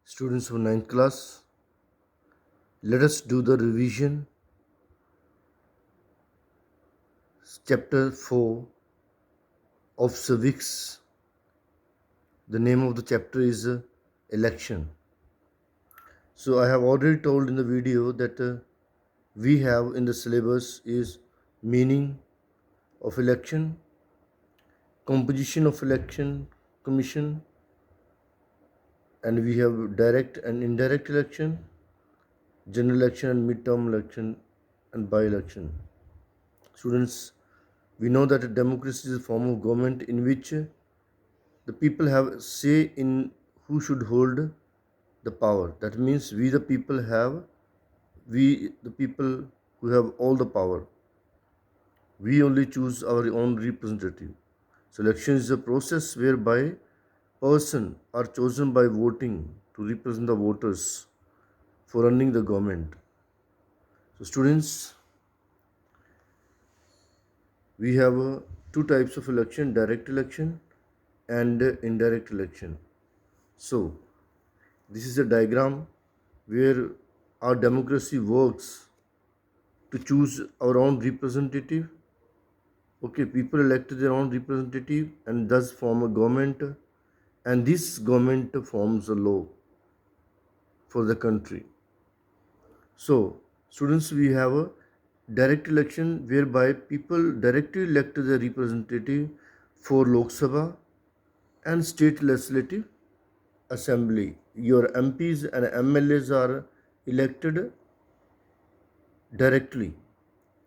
Students of ninth class, let us do the revision. Chapter 4 of civics. The name of the chapter is election. So I have already told in the video that we have in the syllabus is meaning of election, composition of election commission, and we have direct and indirect election, general election and midterm election, and by-election. Students, we know that a democracy is a form of government in which the people have say in who should hold the power. That means we the people who have all the power. We only choose our own representative. So election is a process whereby person are chosen by voting to represent the voters for running the government. So students, we have two types of election: direct election and indirect election. So this is a diagram where our democracy works to choose our own representative. Okay, people elect their own representative and thus form a government, and this government forms a law for the country. So, students, we have a direct election whereby people directly elect the representative for Lok Sabha and state legislative assembly. Your MPs and MLAs are elected directly,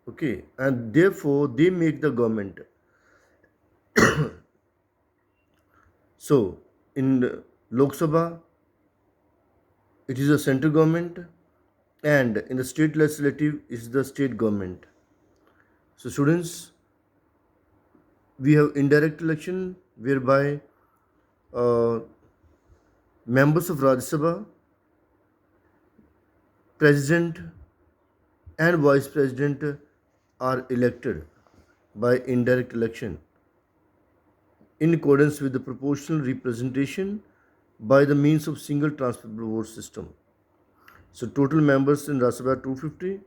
okay, and therefore they make the government. So in Lok Sabha it is a central government, and in the state legislative is the state government. So students, we have indirect election whereby uh, members of Rajya Sabha, president and vice president are elected by indirect election in accordance with the proportional representation by the means of single transferable vote system. So total members in Rajya Sabha 250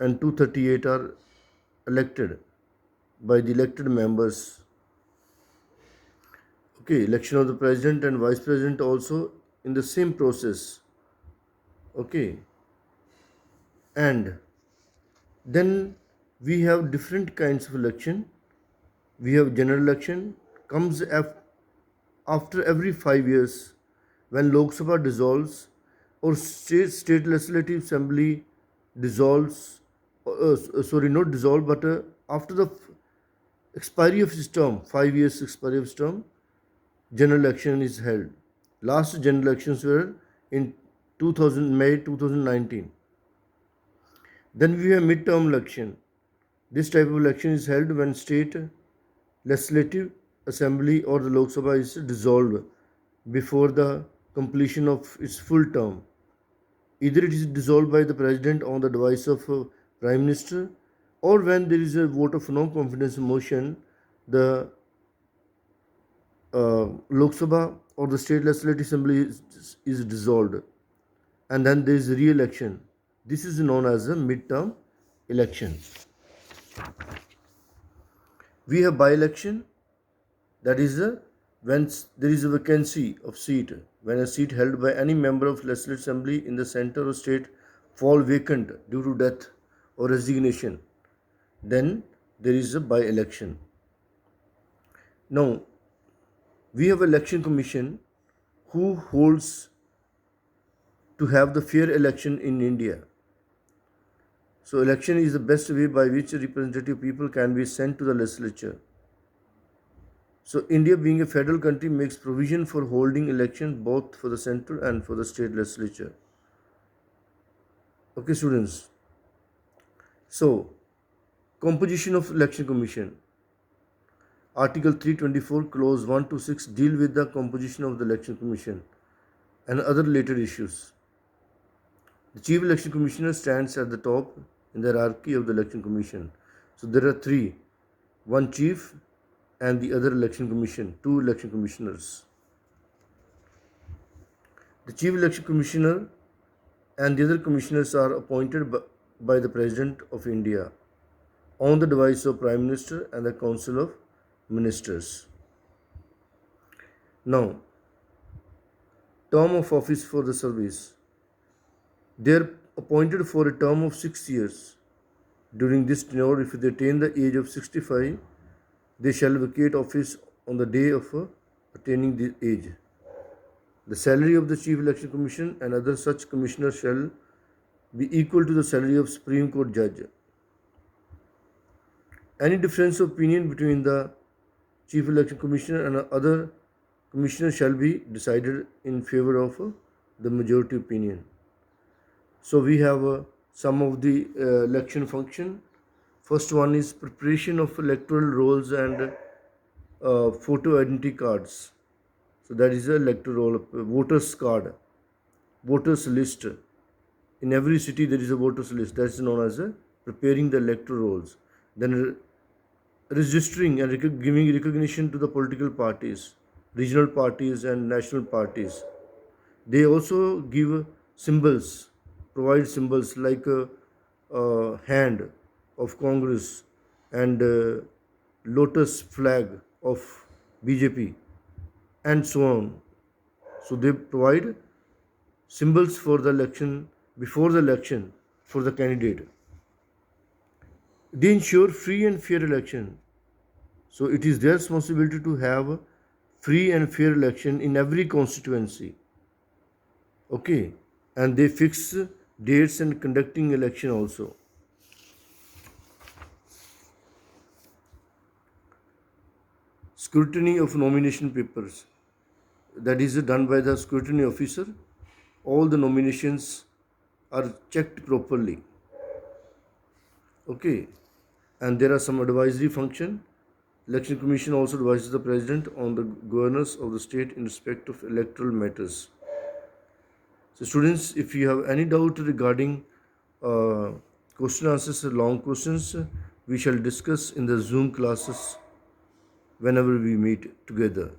and 238 are elected by the elected members. Okay, election of the president and vice president also in the same process. Okay, and then we have different kinds of election. We have general election comes after every 5 years when Lok Sabha dissolves or state legislative assembly dissolves. Sorry, not dissolve, but after the expiry of its term, 5 years expiry of its term, general election is held. Last general elections were in 2000 May 2019. Then we have midterm election. This type of election is held when state legislative assembly or the Lok Sabha is dissolved before the completion of its full term. Either it is dissolved by the president on the advice of prime minister, or when there is a vote of no confidence motion, the Lok Sabha or the state legislative assembly is dissolved, and then there is re-election. This is known as a midterm election. We have by-election, that is when there is a vacancy of seat, when a seat held by any member of legislative assembly in the center or state fall vacant due to death or resignation, then there is a by-election. Now, we have election commission who holds to have the fair election in India. So election is the best way by which representative people can be sent to the legislature. So India, being a federal country, makes provision for holding election both for the central and for the state legislature. Okay, students. So, composition of election commission. Article 324, clause 1 to 6 deal with the composition of the election commission and other related issues. The chief election commissioner stands at the top in the hierarchy of the election commission. So there are three: one chief and the other election commission, two election commissioners. The Chief Election Commissioner and the other commissioners are appointed by the President of India on the advice of Prime Minister and the Council of Ministers. Now, term of office for the service. They are appointed for a term of 6 years. During this tenure, if they attain the age of 65, they shall vacate office on the day of attaining the age. The salary of the Chief Election Commission and other such commissioners shall be equal to the salary of Supreme Court judge. Any difference of opinion between the Chief Election Commissioner and other commissioners shall be decided in favor of the majority opinion. So we have some of the election function. First one is preparation of electoral rolls and photo identity cards. So that is a electoral roll, voters card, voters list. In every city there is a voters list. That is known as preparing the electoral rolls. Then registering and giving recognition to the political parties, regional parties and national parties. They also give symbols, provide symbols like a hand of Congress and lotus flag of BJP and so on. So they provide symbols for the election, before the election, for the candidate. They ensure free and fair election. So it is their responsibility to have free and fair election in every constituency. Okay, and they fix dates and conducting election also. Scrutiny of nomination papers, that is done by the scrutiny officer. All the nominations are checked properly. Okay, and there are some advisory function. Election Commission also advises the President on the governors of the state in respect of electoral matters. So students, if you have any doubt regarding question answers, long questions, we shall discuss in the Zoom classes whenever we meet together.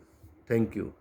Thank you.